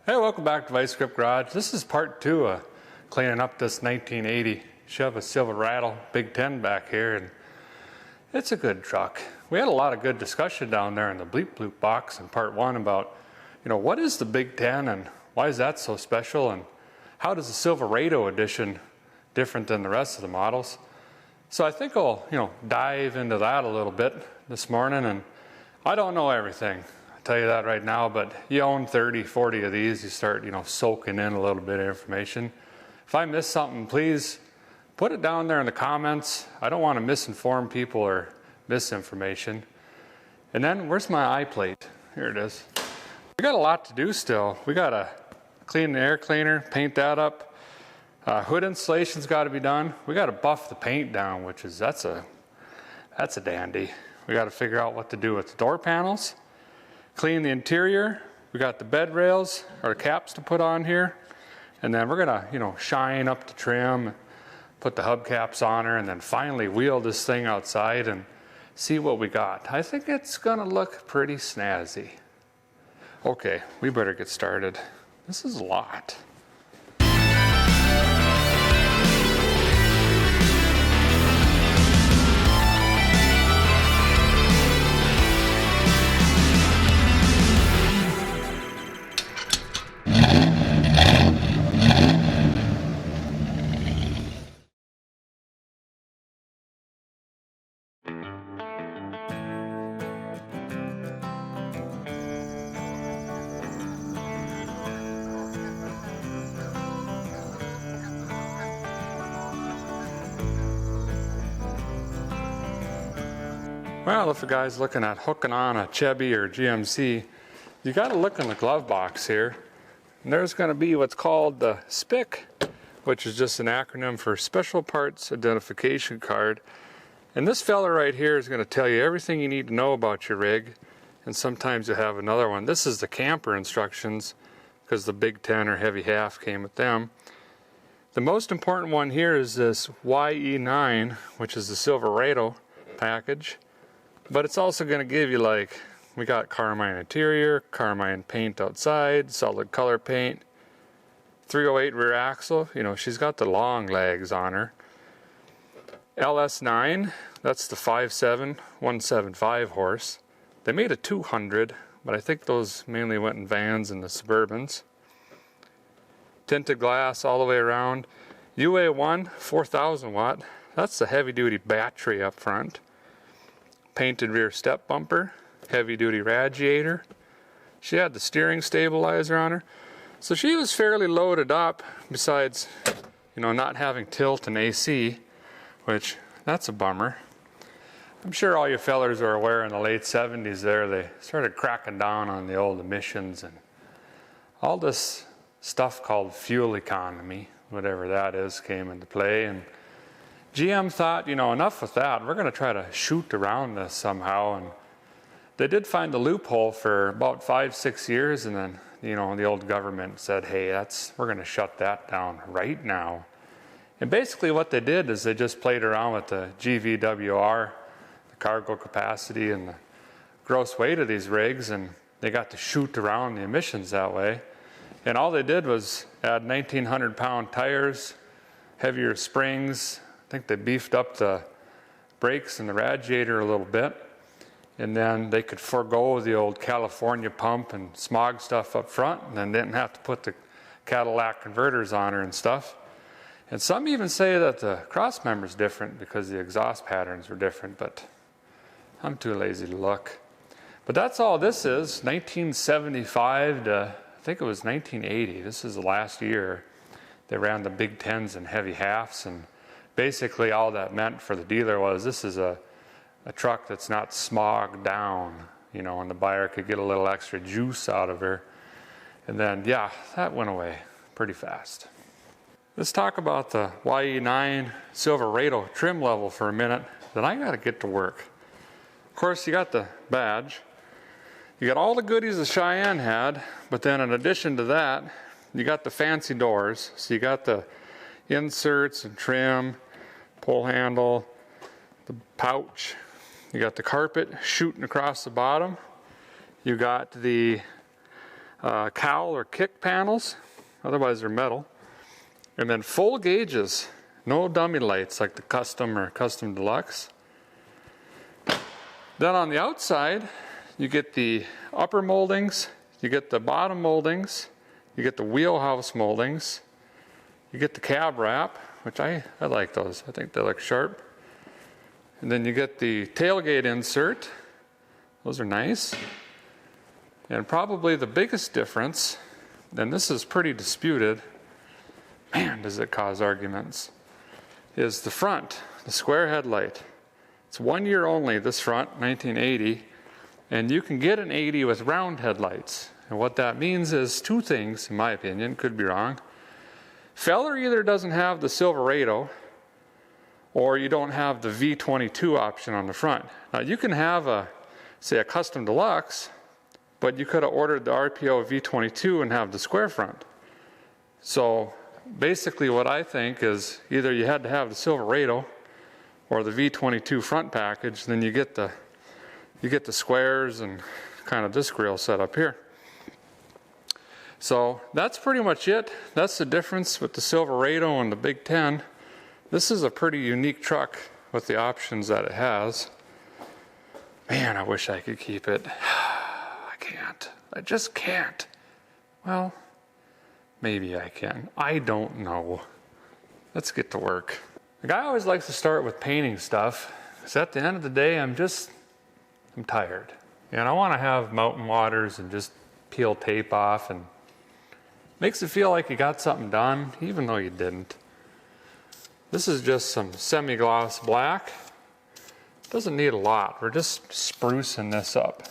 Hey, welcome back to Vice Grip Garage. This is part 2 of cleaning up this 1980 Chevy Silverado BIG10 back here, and it's a good truck. We had a lot of good discussion down there in the Bleep Bloop box in part 1 about, what is the BIG10 and why is that so special, and how does the Silverado edition different than the rest of the models. So I think I'll, dive into that a little bit this morning, and I don't know everything. Tell you that right now, but you own 30, 40 of these, you start, soaking in a little bit of information. If I miss something, please put it down there in the comments. I don't want to misinform people or misinformation. And then, where's my eye plate? Here it is. We got a lot to do still. We got to clean the air cleaner, paint that up. Hood insulation's got to be done. We got to buff the paint down, that's a dandy. We got to figure out what to do with the door panels. Clean the interior. We got the bed rails or caps to put on here, and then we're gonna shine up the trim, put the hubcaps on her, and then finally wheel this thing outside and see what we got. I think it's gonna look pretty snazzy. Okay, we better get started. This is a lot. Well, if a guy's looking at hooking on a Chevy or GMC, you got to look in the glove box here. And there's going to be what's called the SPIC, which is just an acronym for Special Parts Identification Card. And this fella right here is going to tell you everything you need to know about your rig. And sometimes you have another one. This is the camper instructions, because the BIG10 or heavy half came with them. The most important one here is this YE9, which is the Silverado package. But it's also going to give you, we got carmine interior, carmine paint outside, solid color paint, 308 rear axle. She's got the long legs on her. LS9, that's the 5.7, 175 horse. They made a 200, but I think those mainly went in vans and the Suburbans. Tinted glass all the way around. UA1, 4,000 watt. That's the heavy duty battery up front. Painted rear step bumper, heavy duty radiator. She had the steering stabilizer on her. So she was fairly loaded up, besides, not having tilt and AC, which, that's a bummer. I'm sure all you fellers are aware in the late 70s there, they started cracking down on the old emissions and all this stuff called fuel economy, whatever that is, came into play. And GM thought, enough with that. We're going to try to shoot around this somehow. And they did find the loophole for about 5-6 years, and then, the old government said, hey, we're going to shut that down right now. And basically what they did is they just played around with the GVWR, the cargo capacity and the gross weight of these rigs, and they got to shoot around the emissions that way. And all they did was add 1,900-pound tires, heavier springs. I think they beefed up the brakes and the radiator a little bit, and then they could forego the old California pump and smog stuff up front, and then didn't have to put the Cadillac converters on her and stuff. And some even say that the cross member's different because the exhaust patterns were different, but I'm too lazy to look. But that's all this is, 1975 to, I think it was 1980. This is the last year they ran the BIG10s and heavy halves, and basically all that meant for the dealer was this is a truck that's not smogged down, and the buyer could get a little extra juice out of her. And then, yeah, that went away pretty fast. Let's talk about the YE9 Silverado trim level for a minute, then I got to get to work. Of course, you got the badge. You got all the goodies the Cheyenne had, but then in addition to that, you got the fancy doors. So you got the inserts and trim, pull handle, the pouch. You got the carpet shooting across the bottom. You got the cowl or kick panels, otherwise they're metal. And then full gauges, no dummy lights like the Custom or Custom Deluxe. Then on the outside, you get the upper moldings, you get the bottom moldings, you get the wheelhouse moldings, you get the cab wrap, which I like those. I think they look sharp. And then you get the tailgate insert. Those are nice. And probably the biggest difference, and this is pretty disputed, man, does it cause arguments, is the front, the square headlight. It's 1 year only, this front, 1980, and you can get an 80 with round headlights. And what that means is two things, in my opinion, could be wrong. Feller either doesn't have the Silverado, or you don't have the V22 option on the front. Now you can have say a Custom Deluxe, but you could have ordered the RPO V22 and have the square front. So basically what I think is either you had to have the Silverado or the V22 front package, then you get the squares and kind of this grill set up here. So that's pretty much it. That's the difference with the Silverado and the BIG10. This is a pretty unique truck with the options that it has. Man, I wish I could keep it. I can't. I just can't. Well, maybe I can. I don't know. Let's get to work. The guy always likes to start with painting stuff, because at the end of the day, I'm tired. And I want to have mountain waters and just peel tape off, and makes it feel like you got something done, even though you didn't. This is just some semi-gloss black. Doesn't need a lot. We're just sprucing this up.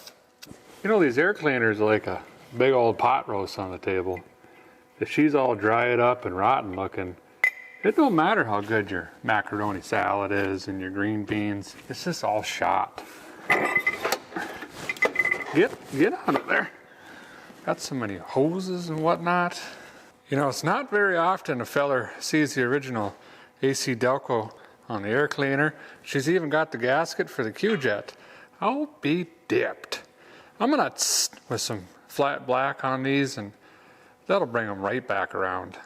You know, these air cleaners are like a big old pot roast on the table. If she's all dried up and rotten looking, it don't matter how good your macaroni salad is and your green beans. It's just all shot. Get out of there. Got so many hoses and whatnot. You know, it's not very often a feller sees the original AC Delco on the air cleaner. She's even got the gasket for the Q-Jet. I'll be dipped. I'm gonna with some flat black on these, and that'll bring them right back around.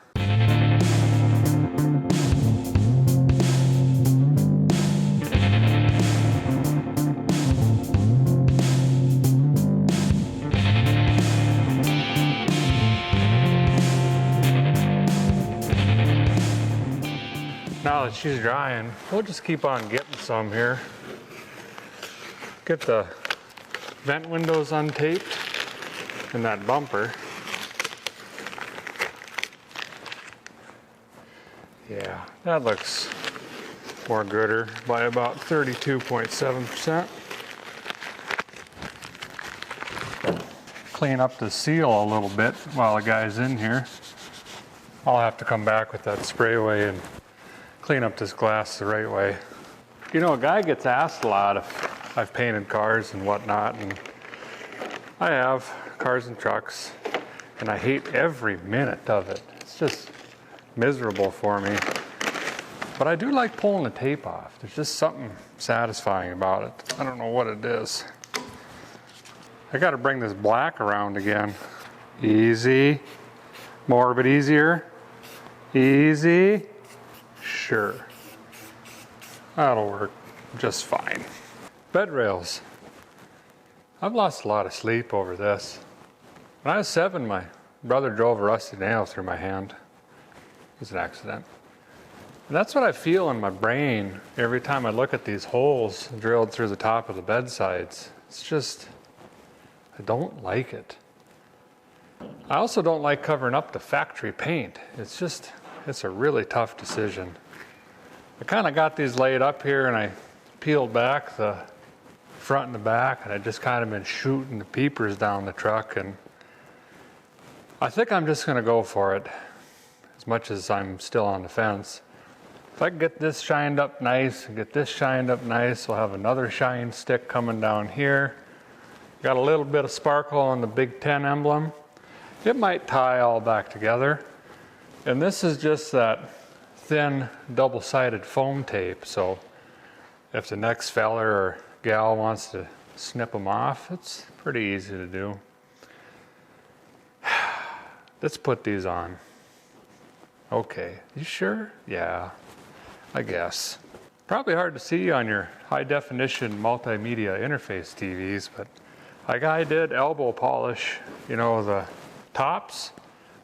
Now that she's drying, we'll just keep on getting some here. Get the vent windows untaped and that bumper. Yeah, that looks more gooder by about 32.7%. Clean up the seal a little bit while the guy's in here. I'll have to come back with that sprayway and clean up this glass the right way. You know, a guy gets asked a lot if I've painted cars and whatnot, and I have cars and trucks, and I hate every minute of it. It's just miserable for me. But I do like pulling the tape off. There's just something satisfying about it. I don't know what it is. I gotta bring this black around again. Easy. More but easier. Easy. Sure. That'll work just fine. Bed rails. I've lost a lot of sleep over this. When I was 7, my brother drove a rusty nail through my hand. It was an accident. And that's what I feel in my brain every time I look at these holes drilled through the top of the bed sides. It's just, I don't like it. I also don't like covering up the factory paint. It's a really tough decision. I kind of got these laid up here, and I peeled back the front and the back, and I just kind of been shooting the peepers down the truck, and I think I'm just going to go for it, as much as I'm still on the fence. If I can get this shined up nice and get this shined up nice, we'll have another shine stick coming down here. Got a little bit of sparkle on the BIG10 emblem. It might tie all back together. And this is just that thin double-sided foam tape, so if the next feller or gal wants to snip them off, it's pretty easy to do. Let's put these on. Okay, you sure? Yeah, I guess. Probably hard to see on your high definition multimedia interface TVs, but like I did elbow polish, you know, the tops.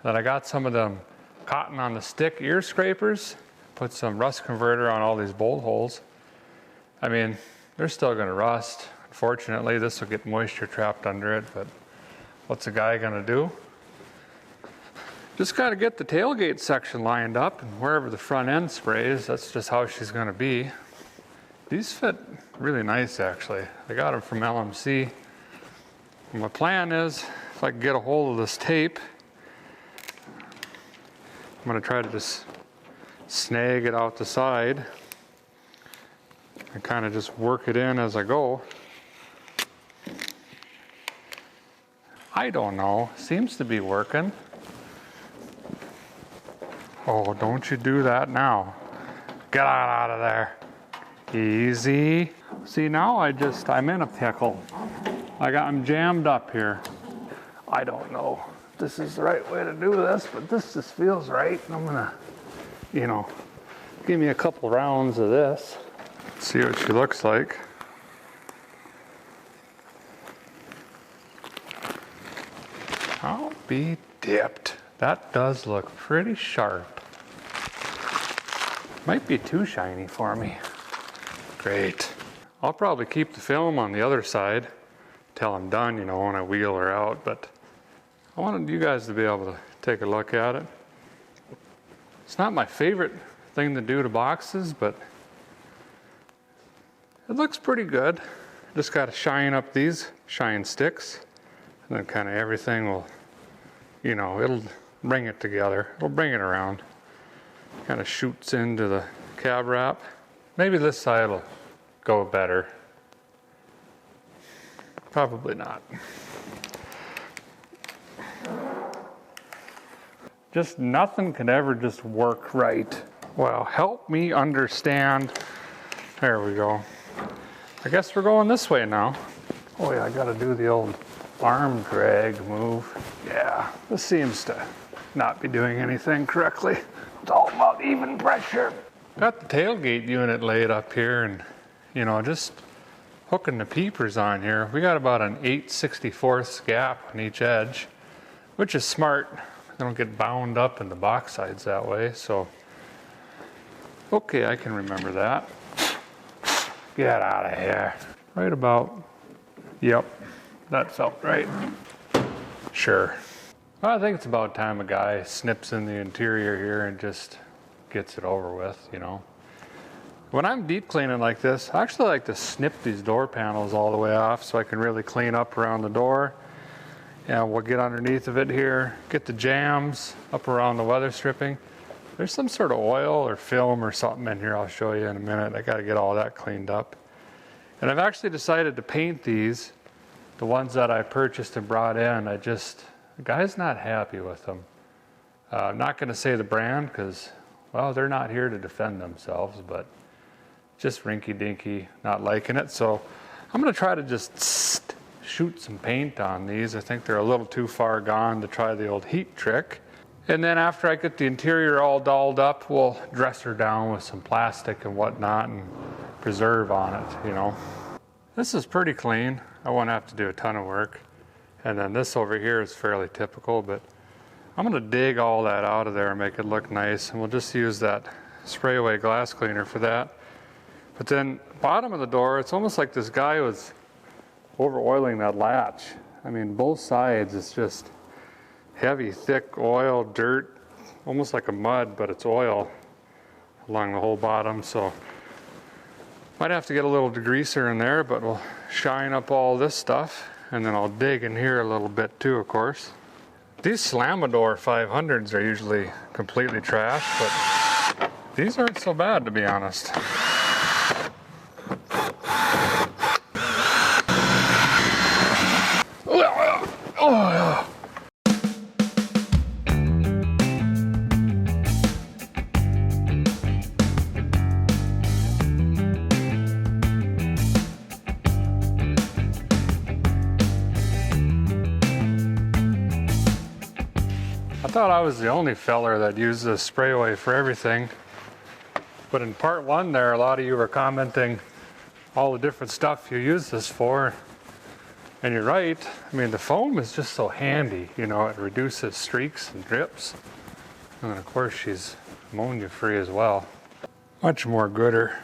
Then I got some of them cotton on the stick ear scrapers, put some rust converter on all these bolt holes. I mean, they're still gonna rust. Unfortunately, this will get moisture trapped under it, but what's a guy gonna do? Just gotta get the tailgate section lined up, and wherever the front end sprays, that's just how she's gonna be. These fit really nice, actually. I got them from LMC. And my plan is, if I can get a hold of this tape, I'm gonna try to just snag it out the side and kind of just work it in as I go. I don't know, seems to be working. Oh, don't you do that now. Get out of there. Easy. See, now I'm in a pickle. I'm jammed up here. I don't know if this is the right way to do this, but this just feels right. I'm gonna, you know, give me a couple rounds of this. See what she looks like. I'll be dipped. That does look pretty sharp. Might be too shiny for me. Great. I'll probably keep the film on the other side till I'm done, you know, when I wheel her out, but I wanted you guys to be able to take a look at it. It's not my favorite thing to do to boxes, but it looks pretty good. Just got to shine up these shine sticks, and then kind of everything will, you know, it'll bring it together. It'll bring it around. Kind of shoots into the cab wrap. Maybe this side will go better. Probably not. Just nothing can ever just work right. Well, help me understand. There we go. I guess we're going this way now. Oh yeah, I gotta do the old arm drag move. Yeah, this seems to not be doing anything correctly. It's all about even pressure. Got the tailgate unit laid up here, and you know, just hooking the peepers on here. We got about an 8/64 gap on each edge, which is smart. They don't get bound up in the box sides that way, so. Okay, I can remember that. Get out of here. Right about, yep, that felt right. Sure. Well, I think it's about time a guy snips in the interior here and just gets it over with, you know. When I'm deep cleaning like this, I actually like to snip these door panels all the way off so I can really clean up around the door. And we'll get underneath of it here, get the jams up around the weather stripping. There's some sort of oil or film or something in here I'll show you in a minute. I got to get all that cleaned up. And I've actually decided to paint these, the ones that I purchased and brought in. The guy's not happy with them. I'm not going to say the brand because, well, they're not here to defend themselves, but just rinky-dinky, not liking it. So I'm going to try to just shoot some paint on these. I think they're a little too far gone to try the old heat trick. And then after I get the interior all dolled up, we'll dress her down with some plastic and whatnot and preserve on it, you know. This is pretty clean. I won't have to do a ton of work. And then this over here is fairly typical, but I'm going to dig all that out of there and make it look nice. And we'll just use that spray away glass cleaner for that. But then bottom of the door, it's almost like this guy was over oiling that latch. I mean, both sides, it's just heavy, thick oil, dirt, almost like a mud, but it's oil along the whole bottom. So might have to get a little degreaser in there, but we'll shine up all this stuff. And then I'll dig in here a little bit too, of course. These Slamador 500s are usually completely trashed, but these aren't so bad, to be honest. thought I was the only feller that used this spray away for everything. But in part one there, a lot of you were commenting all the different stuff you use this for. And you're right. I mean, the foam is just so handy. You know, it reduces streaks and drips. And then of course she's ammonia free as well. Much more gooder.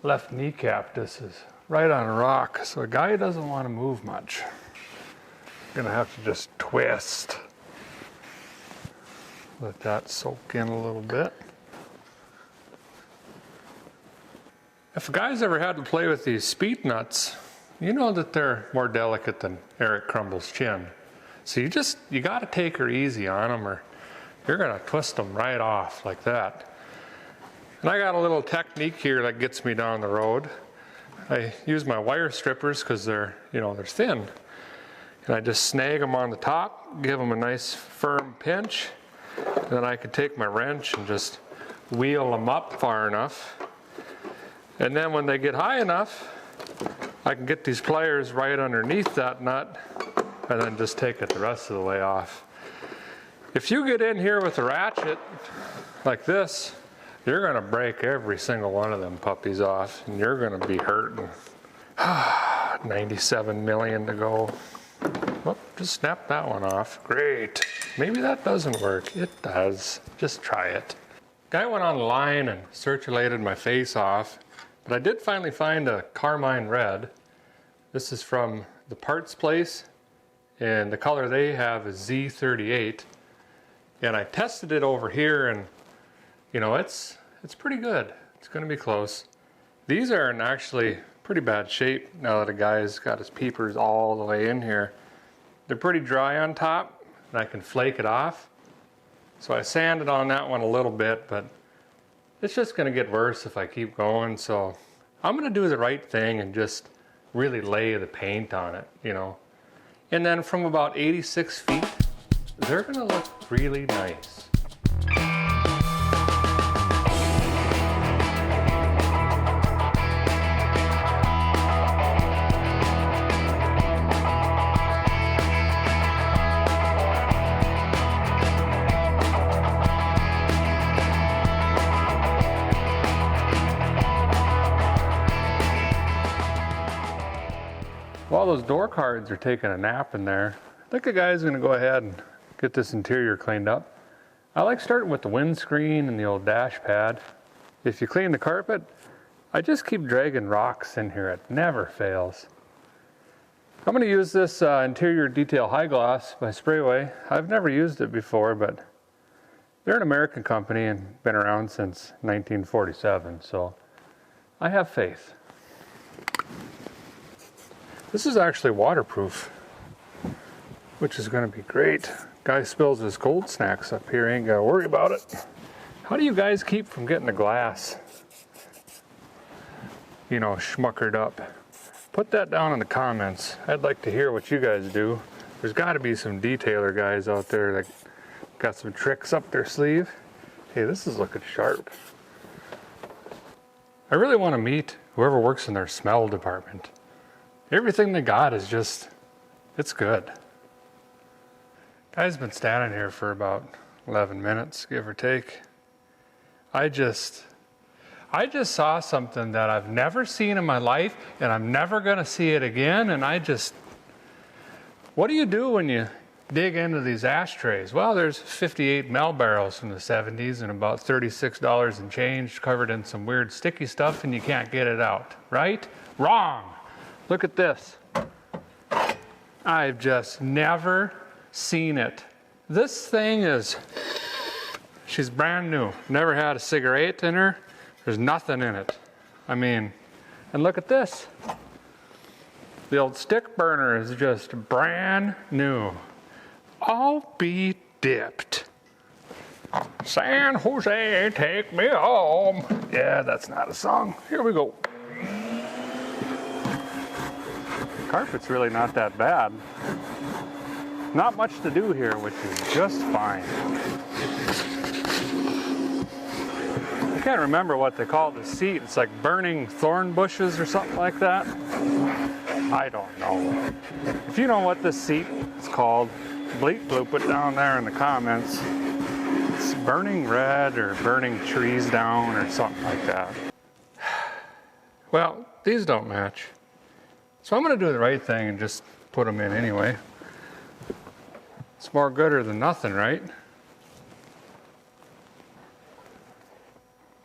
Left kneecap, this is right on a rock, so a guy doesn't want to move much. Gonna have to just twist. Let that soak in a little bit. If a guy's ever had to play with these speed nuts, you know that they're more delicate than Eric Crumble's chin. So you gotta take her easy on them or you're gonna twist them right off like that. And I got a little technique here that gets me down the road. I use my wire strippers because they're thin. And I just snag them on the top, give them a nice firm pinch. And then I can take my wrench and just wheel them up far enough. And then when they get high enough, I can get these pliers right underneath that nut and then just take it the rest of the way off. If you get in here with a ratchet like this, you're gonna break every single one of them puppies off and you're gonna be hurting. 97 million to go. Whoop, just snap that one off. Great. Maybe that doesn't work. It does. Just try it. Guy went online and circulated my face off, but I did finally find a carmine red. This is from the parts place, and the color they have is Z38. And I tested it over here, and you know, it's pretty good. It's gonna be close. These are in actually pretty bad shape now that a guy's got his peepers all the way in here. They're pretty dry on top, and I can flake it off. So I sanded on that one a little bit, but it's just gonna get worse if I keep going. So I'm gonna do the right thing and just really lay the paint on it, you know. And then from about 86 feet, they're gonna look really nice. While those door cards are taking a nap in there, I think a guy's gonna go ahead and get this interior cleaned up. I like starting with the windscreen and the old dash pad. If you clean the carpet, I just keep dragging rocks in here. It never fails. I'm gonna use this interior detail high gloss by Sprayway. I've never used it before, but they're an American company and been around since 1947, so I have faith. This is actually waterproof, which is going to be great. Guy spills his cold snacks up here, ain't got to worry about it. How do you guys keep from getting the glass, you know, schmuckered up? Put that down in the comments. I'd like to hear what you guys do. There's got to be some detailer guys out there that got some tricks up their sleeve. Hey, this is looking sharp. I really want to meet whoever works in their smell department. Everything they got is just, it's good. Guy's been standing here for about 11 minutes, give or take. I just saw something that I've never seen in my life, and I'm never gonna see it again, and what do you do when you dig into these ashtrays? Well, there's 58 Mel barrels from the 70s and about $36 and change covered in some weird sticky stuff, and you can't get it out, right? Wrong. Look at this. I've just never seen it. This thing she's brand new. Never had a cigarette in her. There's nothing in it. I mean, and look at this. The old stick burner is just brand new. I'll be dipped. San Jose, take me home. Yeah, that's not a song. Here we go. Carpet's really not that bad. Not much to do here, which is just fine. I can't remember what they call the seat. It's like burning thorn bushes or something like that. I don't know. If you know what this seat is called, bleep bloop it down there in the comments. It's burning red or burning trees down or something like that. Well, these don't match. So I'm gonna do the right thing and just put them in anyway. It's more gooder than nothing, right?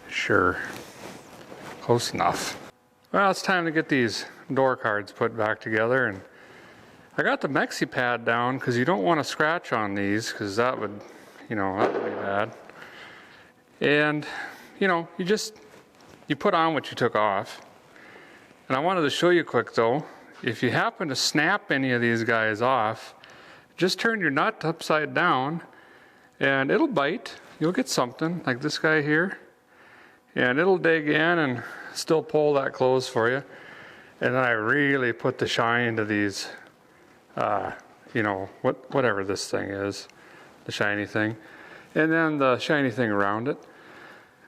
Sure, close enough. Well, it's time to get these door cards put back together, and I got the Mexi pad down because you don't want to scratch on these because that would, that would be bad. And, you put on what you took off. And I wanted to show you quick though, if you happen to snap any of these guys off, just turn your nut upside down and it'll bite. You'll get something like this guy here. And it'll dig in and still pull that closed for you. And then I really put the shine to these, whatever this thing is, the shiny thing. And then the shiny thing around it.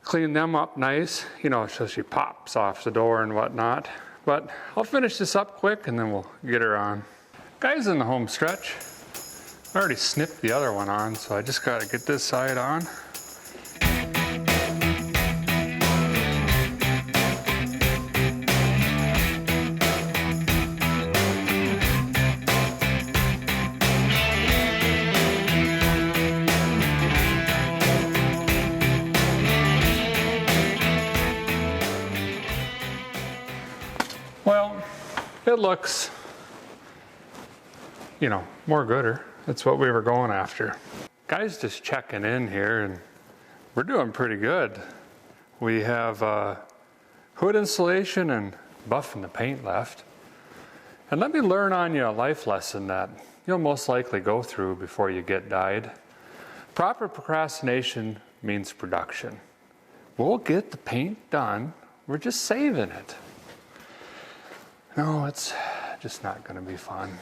Clean them up nice, so she pops off the door and whatnot. But I'll finish this up quick and then we'll get her on. Guys in the home stretch. I already snipped the other one on, so I just gotta get this side on. Well, it looks, more gooder. That's what we were going after. Guys just checking in here, and we're doing pretty good. We have hood insulation and buffing the paint left. And let me learn on you a life lesson that you'll most likely go through before you get dyed. Proper procrastination means production. We'll get the paint done. We're just saving it. No, it's just not going to be fun.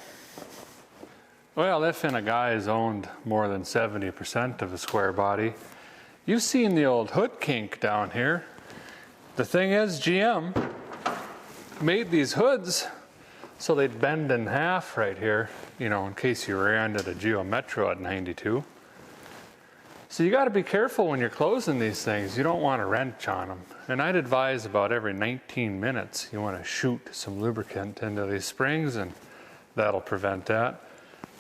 Well, if a guy has owned more than 70% of a square body, you've seen the old hood kink down here. The thing is, GM made these hoods so they'd bend in half right here, in case you ran to the Geo Metro at 92. So you got to be careful when you're closing these things. You don't want to wrench on them. And I'd advise about every 19 minutes you want to shoot some lubricant into these springs, and that'll prevent that.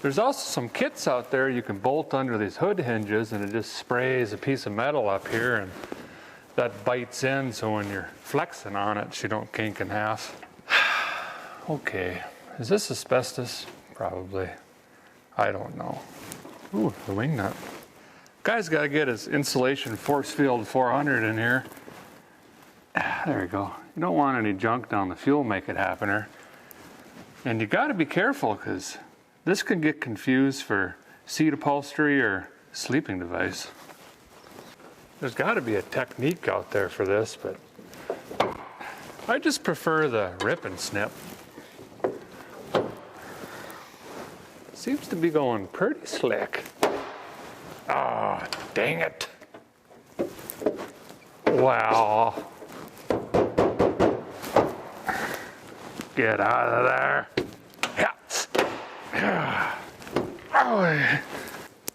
There's also some kits out there you can bolt under these hood hinges, and it just sprays a piece of metal up here and that bites in, so when you're flexing on it, you don't kink in half. Okay, is this asbestos? Probably. I don't know. Ooh, the wing nut. Guy's got to get his insulation force field 400 in here. There we go. You don't want any junk down the fuel, make it happener. And you got to be careful because this can get confused for seat upholstery or sleeping device. There's got to be a technique out there for this, but I just prefer the rip and snip. Seems to be going pretty slick. Ah, oh, dang it. Wow. Get out of there. Yeah. Oh,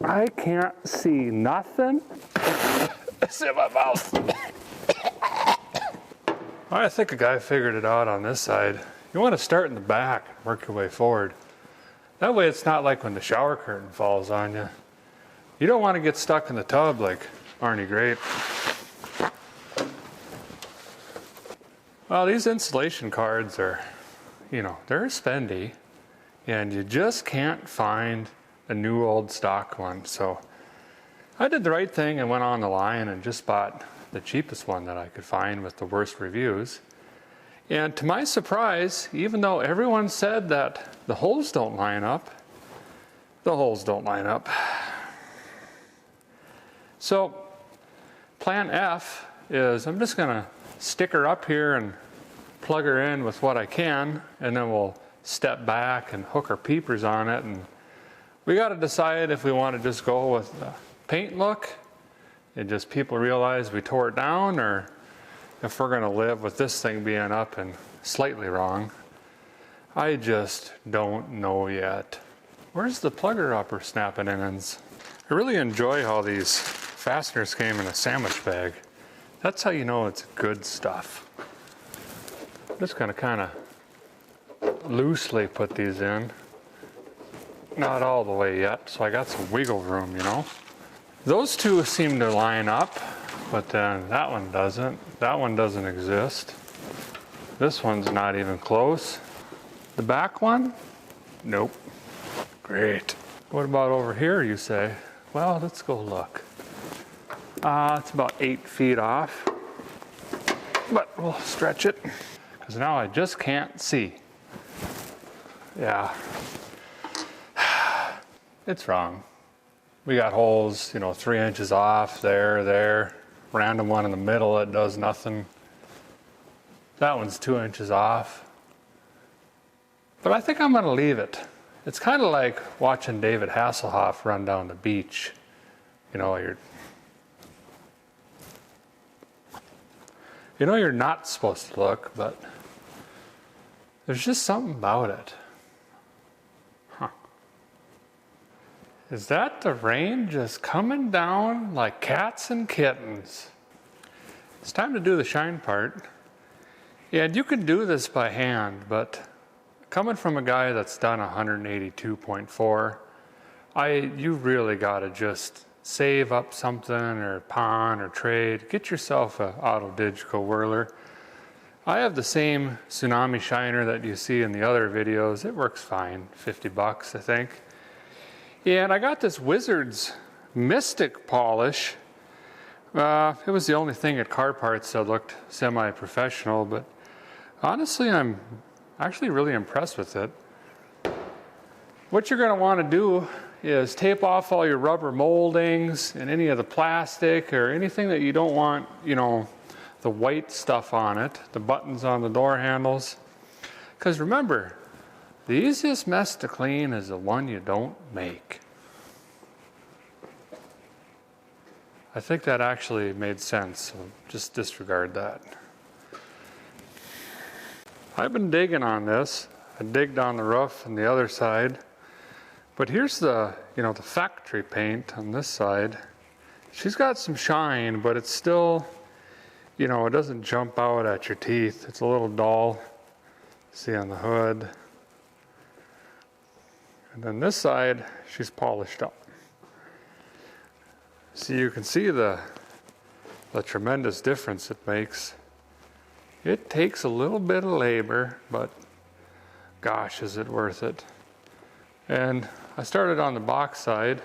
I can't see nothing. It's in my mouth. I think a guy figured it out on this side. You want to start in the back and work your way forward. That way it's not like when the shower curtain falls on you. You don't want to get stuck in the tub like Arnie Grape. Well, these insulation cards are, they're spendy, and you just can't find a new old stock one. So I did the right thing and went on the line and just bought the cheapest one that I could find with the worst reviews. And to my surprise, even though everyone said that the holes don't line up, the holes don't line up. So plan F is I'm just going to stick her up here and plug her in with what I can, and then we'll step back and hook our peepers on it. And we got to decide if we want to just go with the paint look and just people realize we tore it down, or if we're going to live with this thing being up and slightly wrong. I just don't know yet. Where's the plugger upper snapping ends? I really enjoy how these fasteners came in a sandwich bag. That's how you know it's good stuff. I'm just gonna kind of loosely put these in. Not all the way yet, so I got some wiggle room, you know. Those two seem to line up, but then that one doesn't. That one doesn't exist. This one's not even close. The back one? Nope. Great. What about over here, you say? Well, let's go look. It's about 8 feet off, but we'll stretch it because now I just can't see. Yeah, it's wrong. We got holes, 3 inches off, there, random one in the middle that does nothing. That one's 2 inches off. But I think I'm gonna leave it. It's kind of like watching David Hasselhoff run down the beach. You're not supposed to look, but there's just something about it. Huh. Is that the rain just coming down like cats and kittens? It's time to do the shine part. Yeah, and you can do this by hand, but coming from a guy that's done 182.4, you really gotta just save up something or pawn or trade. Get yourself a auto digital whirler. I have the same Tsunami shiner that you see in the other videos. It works fine, $50 I think. And I got this Wizards Mystic polish. It was the only thing at Car Parts that looked semi-professional, but honestly I'm actually really impressed with it. What you're going to want to do is tape off all your rubber moldings and any of the plastic or anything that you don't want, the white stuff on it, the buttons on the door handles. Because remember, the easiest mess to clean is the one you don't make. I think that actually made sense, so just disregard that. I've been digging on this. I digged on the roof and the other side. But here's the factory paint on this side. She's got some shine, but it's still, it doesn't jump out at your teeth. It's a little dull. See on the hood. And then this side, she's polished up. So you can see the tremendous difference it makes. It takes a little bit of labor, but gosh, is it worth it. And I started on the box side.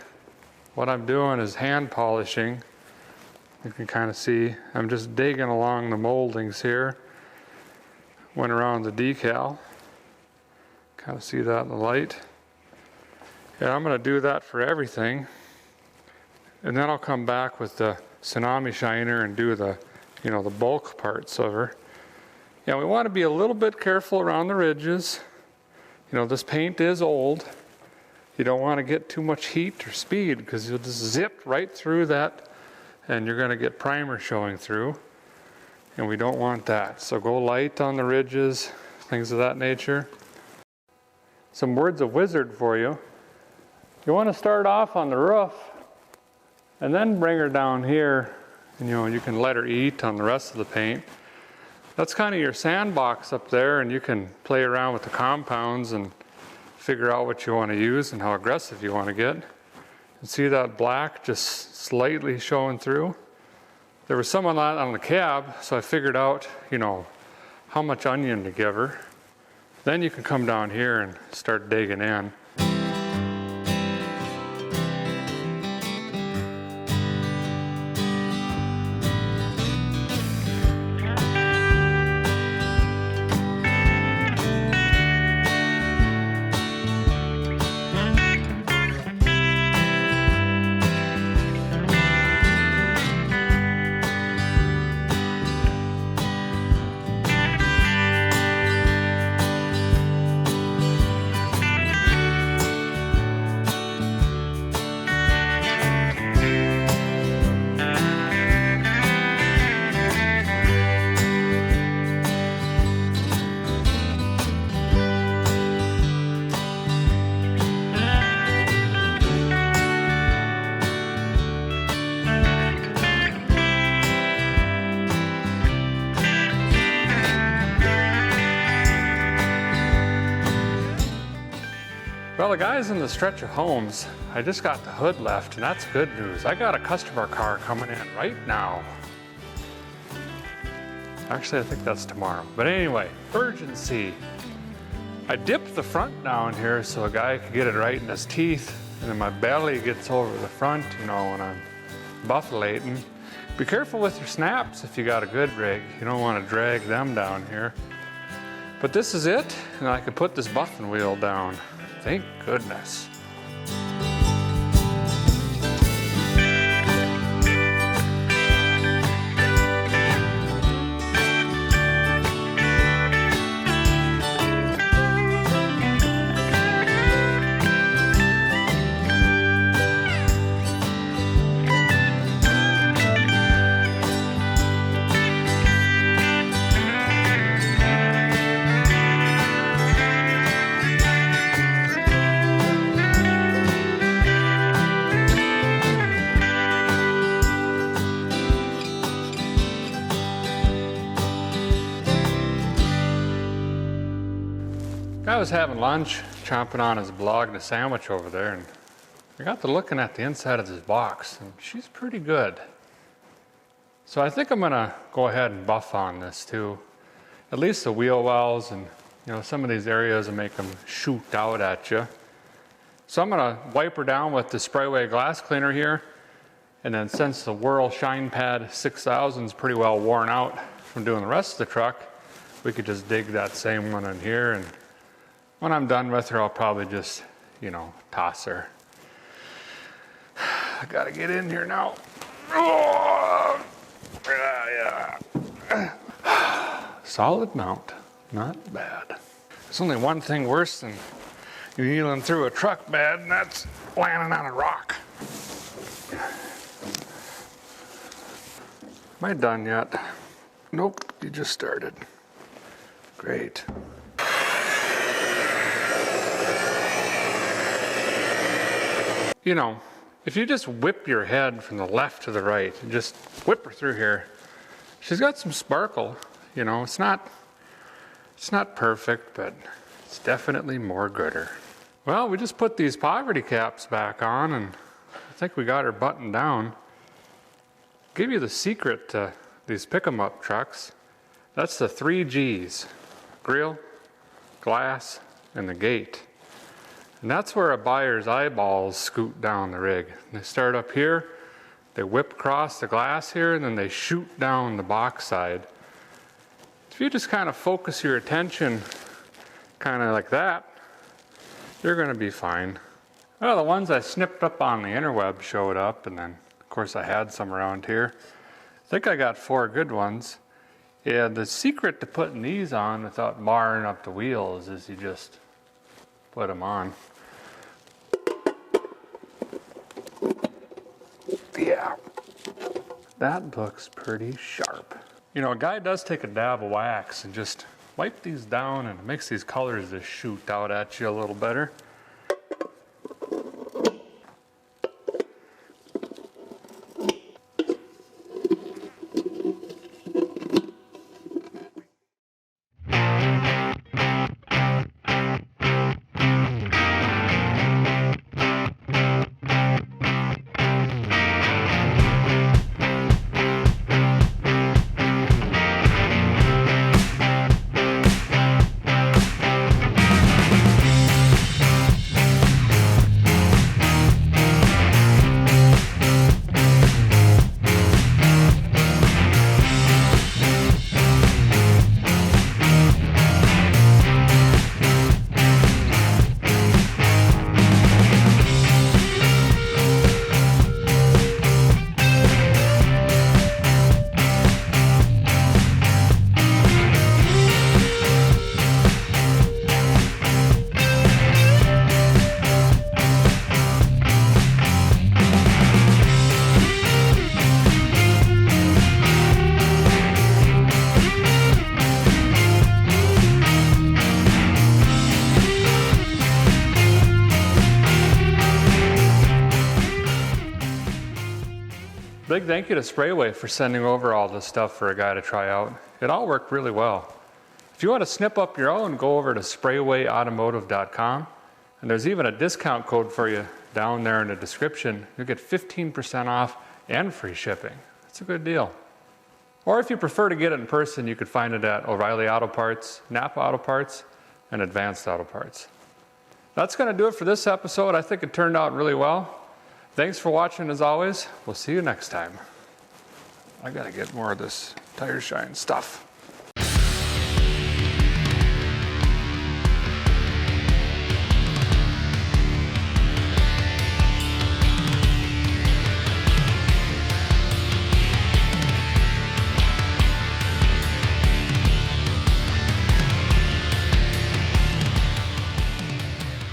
What I'm doing is hand polishing. You can kind of see, I'm just digging along the moldings here. Went around the decal. Kind of see that in the light. And I'm going to do that for everything. And then I'll come back with the Tsunami shiner and do the, the bulk parts of her. Yeah, we want to be a little bit careful around the ridges. This paint is old. You don't want to get too much heat or speed because you'll just zip right through that and you're going to get primer showing through. And we don't want that. So go light on the ridges, things of that nature. Some words of wizard for you. You want to start off on the roof and then bring her down here and you can let her eat on the rest of the paint. That's kind of your sandbox up there, and you can play around with the compounds and figure out what you want to use and how aggressive you want to get. And see that black just slightly showing through? There was some on that on the cab, so I figured out, how much onion to give her. Then you can come down here and start digging in. Well, the guys in the stretch of homes, I just got the hood left, and that's good news. I got a customer car coming in right now. Actually, I think that's tomorrow. But anyway, urgency. I dipped the front down here so a guy could get it right in his teeth, and then my belly gets over the front, you know, when I'm buffalating. Be careful with your snaps if you got a good rig. You don't want to drag them down here. But this is it, and I can put this buffing wheel down. Thank goodness. I was having lunch, chomping on his blog and a sandwich over there, and I got to looking at the inside of this box, and she's pretty good. So I think I'm gonna go ahead and buff on this too. At least the wheel wells and, you know, some of these areas will make them shoot out at you. So I'm gonna wipe her down with the Sprayway glass cleaner here, and then since the Whirl Shine Pad 6000 is pretty well worn out from doing the rest of the truck, we could just dig that same one in here, and when I'm done with her, I'll probably just, you know, toss her. I gotta get in here now. Oh, yeah. Solid mount, not bad. There's only one thing worse than wheeling through a truck bed, and that's landing on a rock. Am I done yet? Nope, you just started. Great. You know, if you just whip your head from the left to the right and just whip her through here, she's got some sparkle. You know, it's not perfect, but it's definitely more gooder. Well, we just put these poverty caps back on, and I think we got her buttoned down. Give you the secret to these pick-em-up trucks. That's the 3 G's: grill, glass, and the gate. And that's where a buyer's eyeballs scoot down the rig. They start up here, they whip across the glass here, and then they shoot down the box side. If you just kind of focus your attention kind of like that, you're going to be fine. Well, the ones I snipped up on the interweb showed up, and then of course I had some around here. I think I got 4 good ones. Yeah, the secret to putting these on without marring up the wheels is you just put them on. Yeah, that looks pretty sharp. You know, a guy does take a dab of wax and just wipe these down, and it makes these colors just shoot out at you a little better. Big thank you to Sprayway for sending over all this stuff for a guy to try out. It all worked really well. If you want to snip up your own, go over to spraywayautomotive.com. And there's even a discount code for you down there in the description. You'll get 15% off and free shipping. That's a good deal. Or if you prefer to get it in person, you could find it at O'Reilly Auto Parts, Napa Auto Parts, and Advanced Auto Parts. That's going to do it for this episode. I think it turned out really well. Thanks for watching as always. We'll see you next time. I got to get more of this tire shine stuff.